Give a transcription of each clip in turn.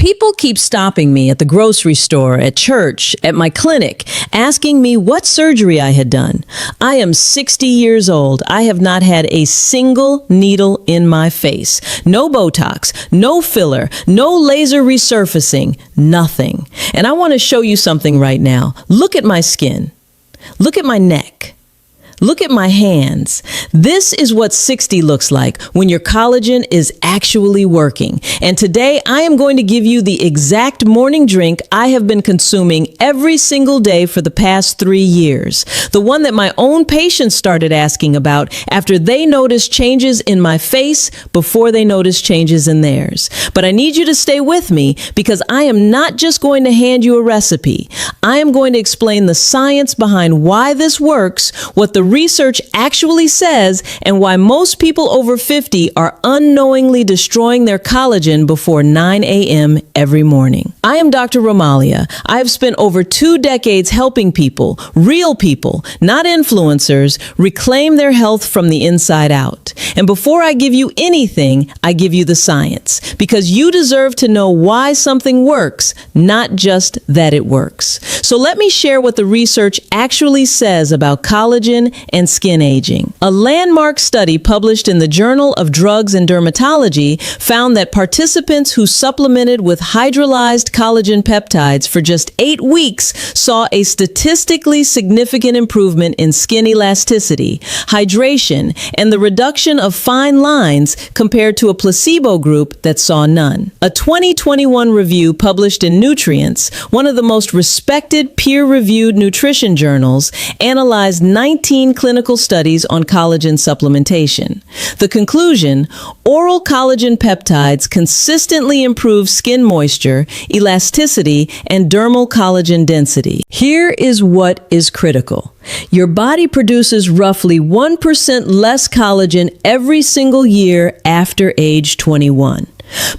People keep stopping me at the grocery store, at church, at my clinic, asking me what surgery I had done. I am 60 years old. I have not had a single needle in my face. No Botox, no filler, no laser resurfacing, nothing. And I want to show you something right now. Look at my skin. Look at my neck. Look at my hands. This is what 60 looks like when your collagen is actually working. And today I am going to give you the exact morning drink I have been consuming every single day for the past 3 years. The one that my own patients started asking about after they noticed changes in my face before they noticed changes in theirs. But I need you to stay with me because I am not just going to hand you a recipe. I am going to explain the science behind why this works, what the research actually says, and why most people over 50 are unknowingly destroying their collagen before 9 a.m. every morning. I am Dr. Romalia. I have spent over 2 decades helping people, real people, not influencers, reclaim their health from the inside out. And before I give you anything, I give you the science, because you deserve to know why something works, not just that it works. So let me share what the research actually says about collagen and skin aging. A landmark study published in the Journal of Drugs and Dermatology found that participants who supplemented with hydrolyzed collagen peptides for just 8 weeks saw a statistically significant improvement in skin elasticity, hydration, and the reduction of fine lines compared to a placebo group that saw none. A 2021 review published in Nutrients, one of the most respected peer-reviewed nutrition journals, analyzed 19 clinical studies on collagen supplementation. The conclusion: oral collagen peptides consistently improve skin moisture, elasticity, and dermal collagen density. Here is what is critical. Your body produces roughly 1% less collagen every single year after age 21.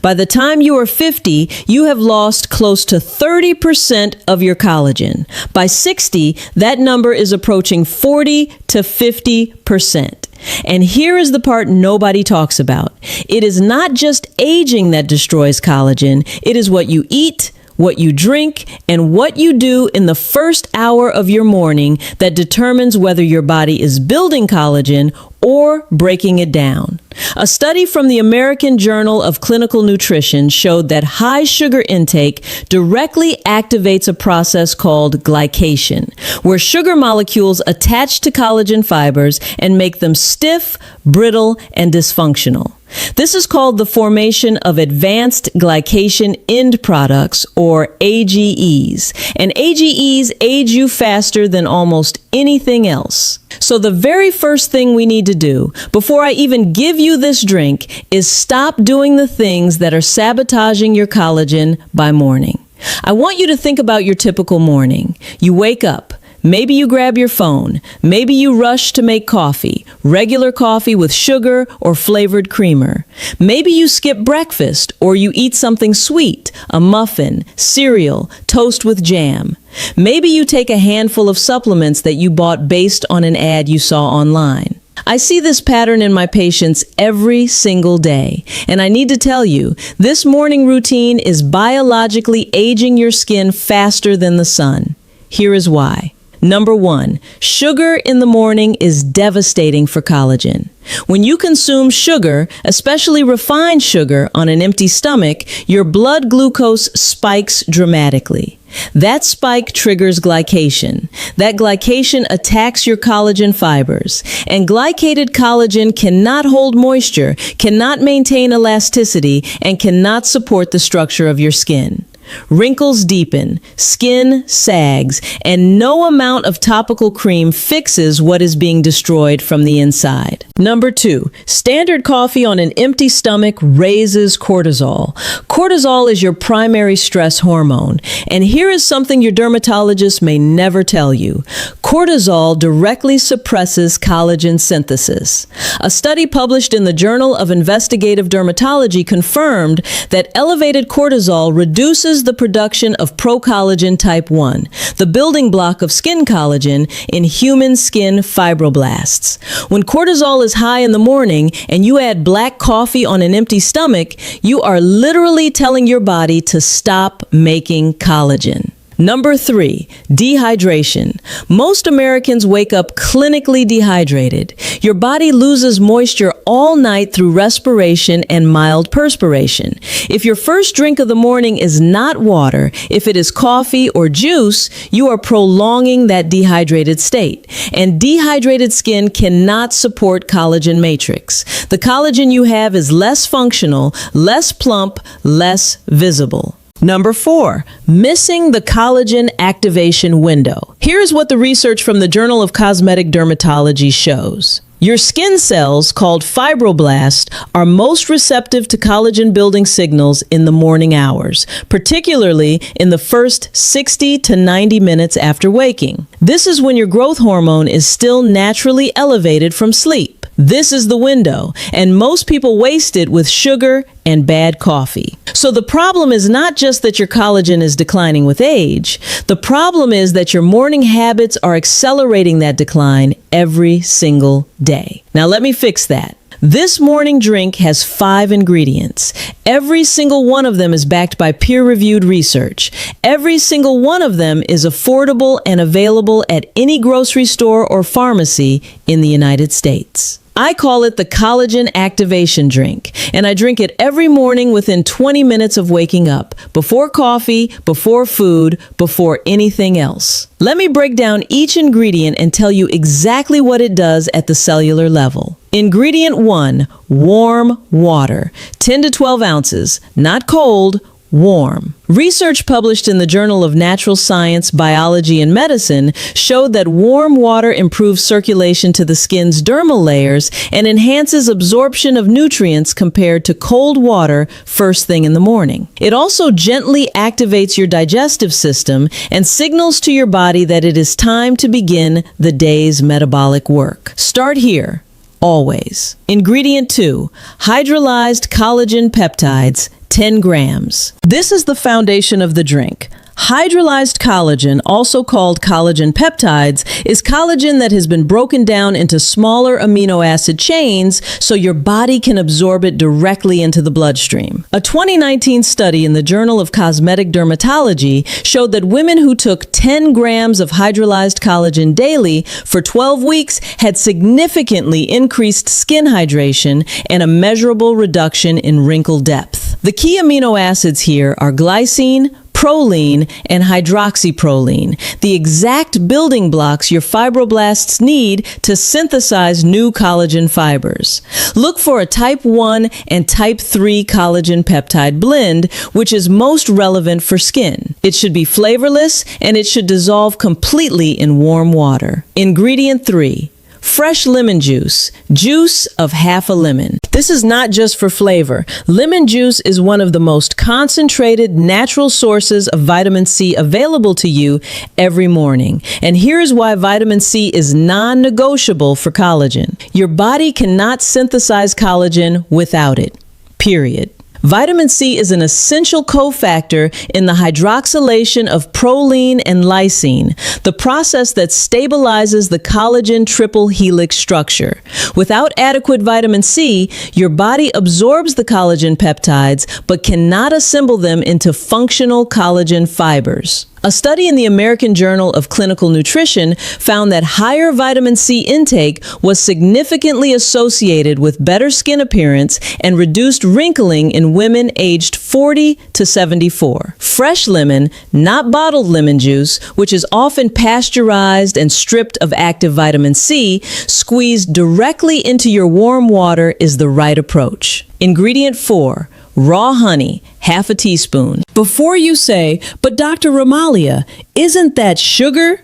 By the time you are 50, you have lost close to 30% of your collagen. By 60, that number is approaching 40 to 50%. And here is the part nobody talks about. It is not just aging that destroys collagen. It is what you eat, what you drink, and what you do in the first hour of your morning that determines whether your body is building collagen or breaking it down. A study from the American Journal of Clinical Nutrition showed that high sugar intake directly activates a process called glycation, where sugar molecules attach to collagen fibers and make them stiff, brittle, and dysfunctional. This is called the formation of advanced glycation end products, or AGEs. And AGEs age you faster than almost anything else. So the very first thing we need to do, before I even give you this drink, is stop doing the things that are sabotaging your collagen by morning. I want you to think about your typical morning. You wake up. Maybe you grab your phone. Maybe you rush to make coffee, regular coffee with sugar or flavored creamer. Maybe you skip breakfast or you eat something sweet, a muffin, cereal, toast with jam. Maybe you take a handful of supplements that you bought based on an ad you saw online. I see this pattern in my patients every single day, and I need to tell you, this morning routine is biologically aging your skin faster than the sun. Here is why. Number 1, sugar in the morning is devastating for collagen. When you consume sugar, especially refined sugar, on an empty stomach, your blood glucose spikes dramatically. That spike triggers glycation. That glycation attacks your collagen fibers. And glycated collagen cannot hold moisture, cannot maintain elasticity, and cannot support the structure of your skin. Wrinkles deepen, skin sags, and no amount of topical cream fixes what is being destroyed from the inside. Number 2, standard coffee on an empty stomach raises cortisol. Cortisol is your primary stress hormone, and here is something your dermatologist may never tell you. Cortisol directly suppresses collagen synthesis. A study published in the Journal of Investigative Dermatology confirmed that elevated cortisol reduces reduces the production of procollagen type 1, the building block of skin collagen in human skin fibroblasts. When cortisol is high in the morning and you add black coffee on an empty stomach, you are literally telling your body to stop making collagen. Number 3, dehydration. Most Americans wake up clinically dehydrated. Your body loses moisture all night through respiration and mild perspiration. If your first drink of the morning is not water, if it is coffee or juice, you are prolonging that dehydrated state. And dehydrated skin cannot support collagen matrix. The collagen you have is less functional, less plump, less visible. Number 4, missing the collagen activation window. Here's what the research from the Journal of Cosmetic Dermatology shows. Your skin cells, called fibroblasts, are most receptive to collagen-building signals in the morning hours, particularly in the first 60 to 90 minutes after waking. This is when your growth hormone is still naturally elevated from sleep. This is the window, and most people waste it with sugar and bad coffee. So the problem is not just that your collagen is declining with age. The problem is that your morning habits are accelerating that decline every single day. Now let me fix that. This morning drink has 5 ingredients. Every single one of them is backed by peer-reviewed research. Every single one of them is affordable and available at any grocery store or pharmacy in the United States. I call it the collagen activation drink, and I drink it every morning within 20 minutes of waking up, before coffee, before food, before anything else. Let me break down each ingredient and tell you exactly what it does at the cellular level. Ingredient 1, warm water, 10 to 12 ounces, not cold, warm. Research published in the Journal of Natural Science, Biology, and Medicine showed that warm water improves circulation to the skin's dermal layers and enhances absorption of nutrients compared to cold water first thing in the morning. It also gently activates your digestive system and signals to your body that it is time to begin the day's metabolic work. Start here, always. Ingredient 2, hydrolyzed collagen peptides, 10 grams. This is the foundation of the drink. Hydrolyzed collagen, also called collagen peptides, is collagen that has been broken down into smaller amino acid chains so your body can absorb it directly into the bloodstream. A 2019 study in the Journal of Cosmetic Dermatology showed that women who took 10 grams of hydrolyzed collagen daily for 12 weeks had significantly increased skin hydration and a measurable reduction in wrinkle depth. The key amino acids here are glycine, proline, and hydroxyproline, the exact building blocks your fibroblasts need to synthesize new collagen fibers. Look for a type 1 and type 3 collagen peptide blend, which is most relevant for skin. It should be flavorless, and it should dissolve completely in warm water. Ingredient 3. Fresh lemon juice, juice of half a lemon. This is not just for flavor. Lemon juice is one of the most concentrated natural sources of vitamin C available to you every morning. And here's why vitamin C is non-negotiable for collagen. Your body cannot synthesize collagen without it. Period. Vitamin C is an essential cofactor in the hydroxylation of proline and lysine, the process that stabilizes the collagen triple helix structure. Without adequate vitamin C, your body absorbs the collagen peptides but cannot assemble them into functional collagen fibers. A study in the American Journal of Clinical Nutrition found that higher vitamin C intake was significantly associated with better skin appearance and reduced wrinkling in women aged 40 to 74. Fresh lemon, not bottled lemon juice, which is often pasteurized and stripped of active vitamin C, squeezed directly into your warm water is the right approach. Ingredient 4. Raw honey, half a teaspoon. Before you say, but Dr. Ramalia, isn't that sugar?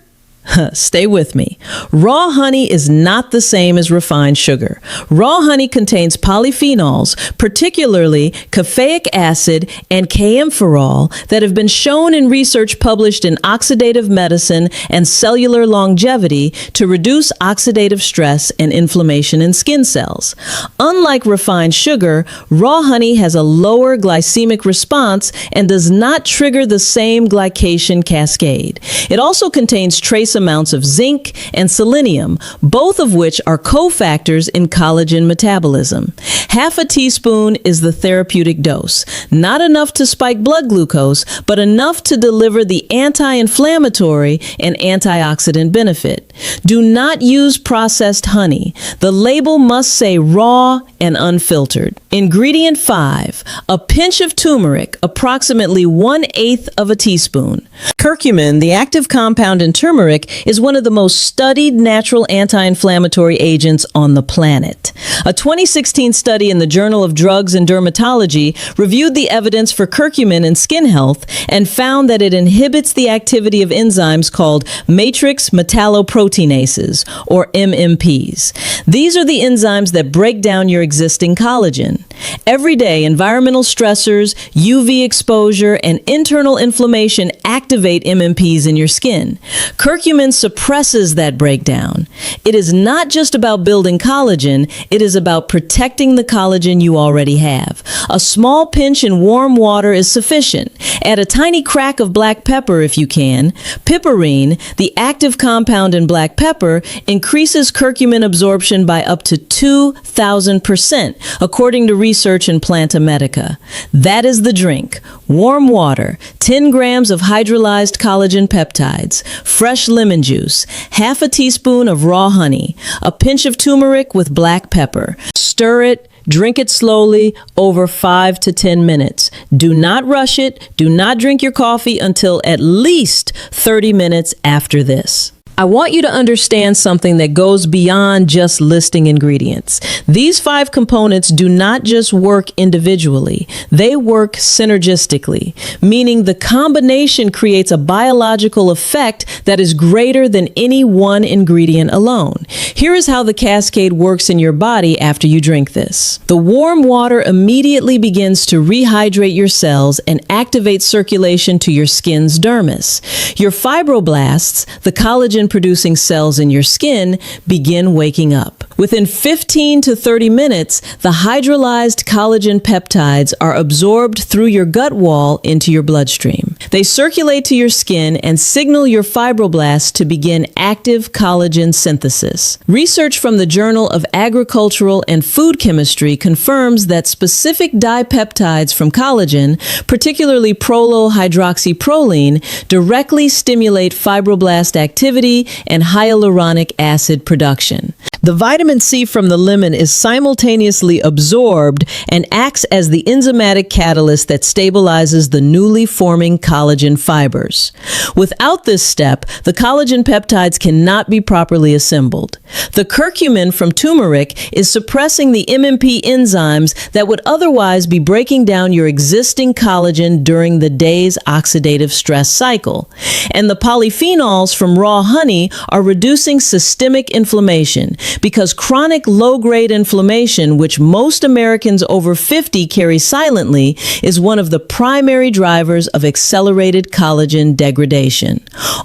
Stay with me. Raw honey is not the same as refined sugar. Raw honey contains polyphenols, particularly caffeic acid and kaempferol, that have been shown in research published in Oxidative Medicine and Cellular Longevity to reduce oxidative stress and inflammation in skin cells. Unlike refined sugar, raw honey has a lower glycemic response and does not trigger the same glycation cascade. It also contains trace amounts of zinc and selenium, both of which are cofactors in collagen metabolism. Half a teaspoon is the therapeutic dose, not enough to spike blood glucose, but enough to deliver the anti-inflammatory and antioxidant benefit. Do not use processed honey. The label must say raw and unfiltered. Ingredient 5, a pinch of turmeric, approximately 1/8 of a teaspoon. Curcumin, the active compound in turmeric, is one of the most studied natural anti-inflammatory agents on the planet. A 2016 study in the Journal of Drugs and Dermatology reviewed the evidence for curcumin in skin health and found that it inhibits the activity of enzymes called matrix metalloproteinases, or MMPs. These are the enzymes that break down your existing collagen. Every day, environmental stressors, UV exposure, and internal inflammation activate MMPs in your skin. Curcumin suppresses that breakdown. It is not just about building collagen, it is about protecting the collagen you already have. A small pinch in warm water is sufficient. Add a tiny crack of black pepper if you can. Piperine, the active compound in black pepper, increases curcumin absorption by up to 2,000%, according to research in Planta Medica. That is the drink. Warm water, 10 grams of hydrolyzed collagen peptides, fresh lemon juice, half a teaspoon of raw honey, a pinch of turmeric with black pepper. Stir it. Drink it slowly over 5 to 10 minutes. Do not rush it. Do not drink your coffee until at least 30 minutes after this. I want you to understand something that goes beyond just listing ingredients. These 5 components do not just work individually, they work synergistically, meaning the combination creates a biological effect that is greater than any one ingredient alone. Here is how the cascade works in your body after you drink this. The warm water immediately begins to rehydrate your cells and activate circulation to your skin's dermis. Your fibroblasts, the collagen-producing cells in your skin, begin waking up. Within 15 to 30 minutes, the hydrolyzed collagen peptides are absorbed through your gut wall into your bloodstream. They circulate to your skin and signal your fibroblasts to begin active collagen synthesis. Research from the Journal of Agricultural and Food Chemistry confirms that specific dipeptides from collagen, particularly prolohydroxyproline, directly stimulate fibroblast activity and hyaluronic acid production. The vitamin C from the lemon is simultaneously absorbed and acts as the enzymatic catalyst that stabilizes the newly forming collagen fibers. Without this step, the collagen peptides cannot be properly assembled. The curcumin from turmeric is suppressing the MMP enzymes that would otherwise be breaking down your existing collagen during the day's oxidative stress cycle. And the polyphenols from raw honey are reducing systemic inflammation, because chronic low-grade inflammation, which most Americans over 50 carry silently, is one of the primary drivers of accelerated collagen degradation.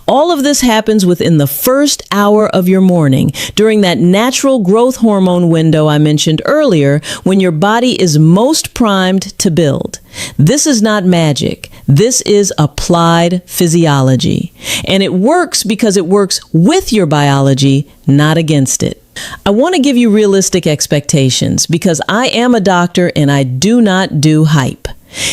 All of this happens within the first hour of your morning, during that natural growth hormone window I mentioned earlier, when your body is most primed to build. This is not magic. This is applied physiology. And it works because it works with your biology, not against it. I want to give you realistic expectations because I am a doctor and I do not do hype.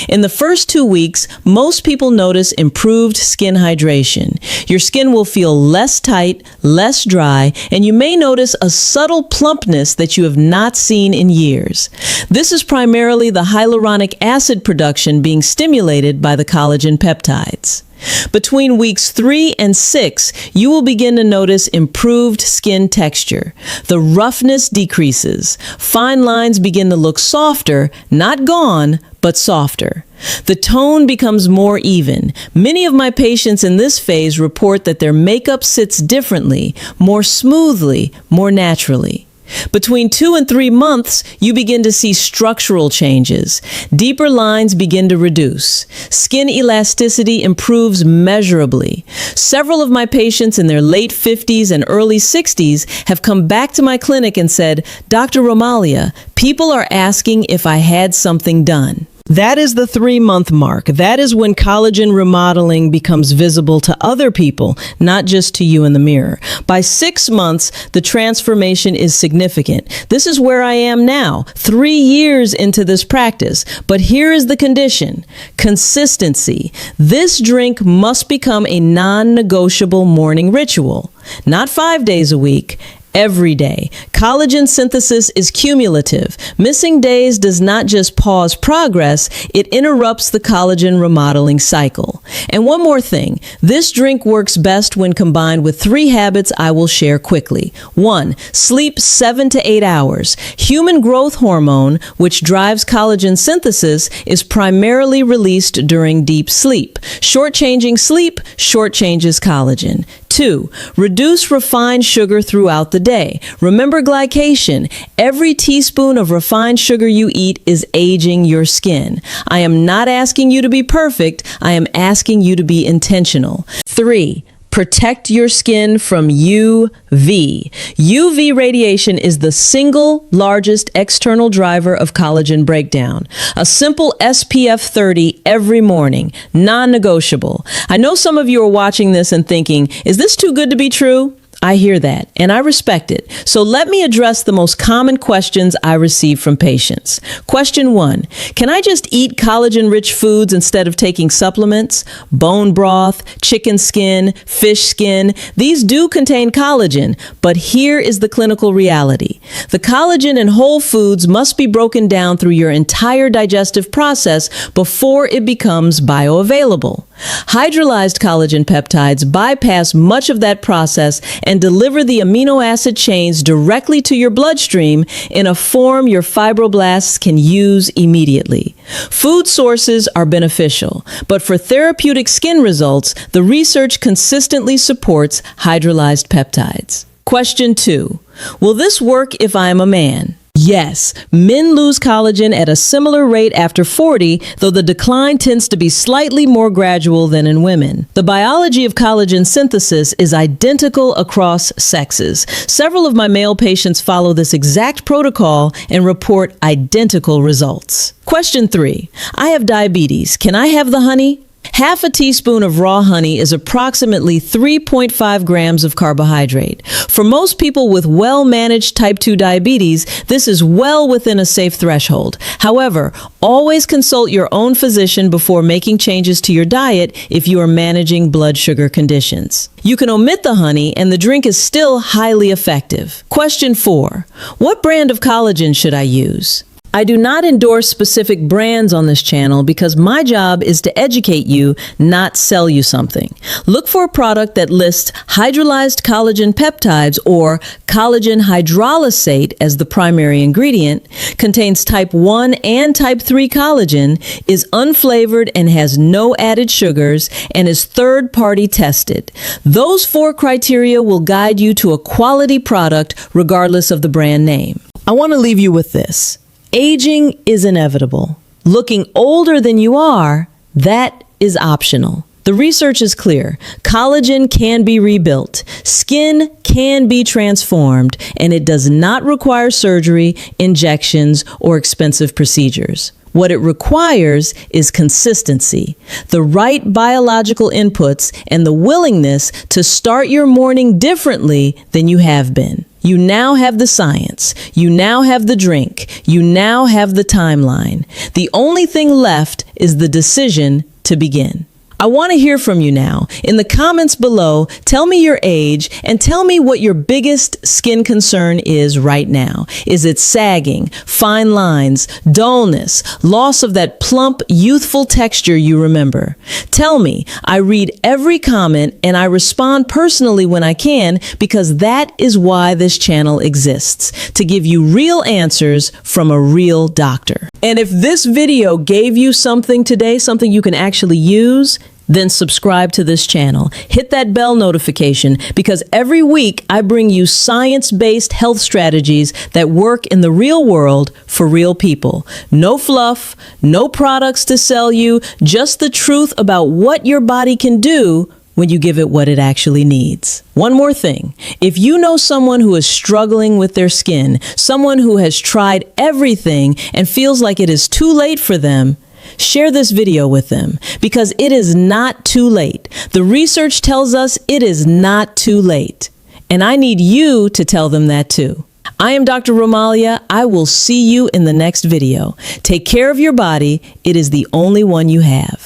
In the first 2 weeks, most people notice improved skin hydration. Your skin will feel less tight, less dry, and you may notice a subtle plumpness that you have not seen in years. This is primarily the hyaluronic acid production being stimulated by the collagen peptides. Between weeks 3 and 6, you will begin to notice improved skin texture. The roughness decreases. Fine lines begin to look softer, not gone, but softer. The tone becomes more even. Many of my patients in this phase report that their makeup sits differently, more smoothly, more naturally. Between 2 and 3 months, you begin to see structural changes. Deeper lines begin to reduce. Skin elasticity improves measurably. Several of my patients in their late 50s and early 60s have come back to my clinic and said, "Dr. Romalia, people are asking if I had something done." That is the 3-month mark. That is when collagen remodeling becomes visible to other people, not just to you in the mirror. By 6 months, the transformation is significant. This is where I am now, 3 years into this practice. But here is the condition: consistency. This drink must become a non-negotiable morning ritual. Not 5 days a week, every day. Collagen synthesis is cumulative. Missing days does not just pause progress, it interrupts the collagen remodeling cycle. And one more thing, this drink works best when combined with 3 habits I will share quickly. 1. Sleep 7 to 8 hours. Human growth hormone, which drives collagen synthesis, is primarily released during deep sleep. Shortchanging sleep shortchanges collagen. 2. Reduce refined sugar throughout the day. Remember glycation. Every teaspoon of refined sugar you eat is aging your skin. I am not asking you to be perfect. I am asking you to be intentional. 3. Protect your skin from UV. UV radiation is the single largest external driver of collagen breakdown. A simple SPF 30 every morning, non-negotiable. I know some of you are watching this and thinking, is this too good to be true? I hear that, and I respect it. So let me address the most common questions I receive from patients. Question 1, can I just eat collagen-rich foods instead of taking supplements? Bone broth, chicken skin, fish skin, these do contain collagen, but here is the clinical reality. The collagen in whole foods must be broken down through your entire digestive process before it becomes bioavailable. Hydrolyzed collagen peptides bypass much of that process and deliver the amino acid chains directly to your bloodstream in a form your fibroblasts can use immediately. Food sources are beneficial, but for therapeutic skin results, the research consistently supports hydrolyzed peptides. Question 2. Will this work if I am a man? Yes, men lose collagen at a similar rate after 40, though the decline tends to be slightly more gradual than in women. The biology of collagen synthesis is identical across sexes. Several of my male patients follow this exact protocol and report identical results. Question 3. I have diabetes. Can I have the honey? Half a teaspoon of raw honey is approximately 3.5 grams of carbohydrate. For most people with well-managed type 2 diabetes, this is well within a safe threshold. However, always consult your own physician before making changes to your diet if you are managing blood sugar conditions. You can omit the honey and the drink is still highly effective. Question 4. What brand of collagen should I use? I do not endorse specific brands on this channel because my job is to educate you, not sell you something. Look for a product that lists hydrolyzed collagen peptides or collagen hydrolysate as the primary ingredient, contains type 1 and type 3 collagen, is unflavored and has no added sugars, and is third-party tested. Those 4 criteria will guide you to a quality product regardless of the brand name. I want to leave you with this. Aging is inevitable. Looking older than you are, that is optional. The research is clear. Collagen can be rebuilt. Skin can be transformed, and it does not require surgery, injections, or expensive procedures. What it requires is consistency, the right biological inputs, and the willingness to start your morning differently than you have been. You now have the science. You now have the drink. You now have the timeline. The only thing left is the decision to begin. I want to hear from you now. In the comments below, tell me your age and tell me what your biggest skin concern is right now. Is it sagging, fine lines, dullness, loss of that plump, youthful texture you remember? Tell me. I read every comment and I respond personally when I can, because that is why this channel exists, to give you real answers from a real doctor. And if this video gave you something today, something you can actually use, then subscribe to this channel. Hit that bell notification, because every week I bring you science-based health strategies that work in the real world for real people. No fluff, no products to sell you, just the truth about what your body can do when you give it what it actually needs. One more thing. If you know someone who is struggling with their skin, someone who has tried everything and feels like it is too late for them, share this video with them, because it is not too late. The research tells us it is not too late. And I need you to tell them that too. I am Dr. Romalia. I will see you in the next video. Take care of your body. It is the only one you have.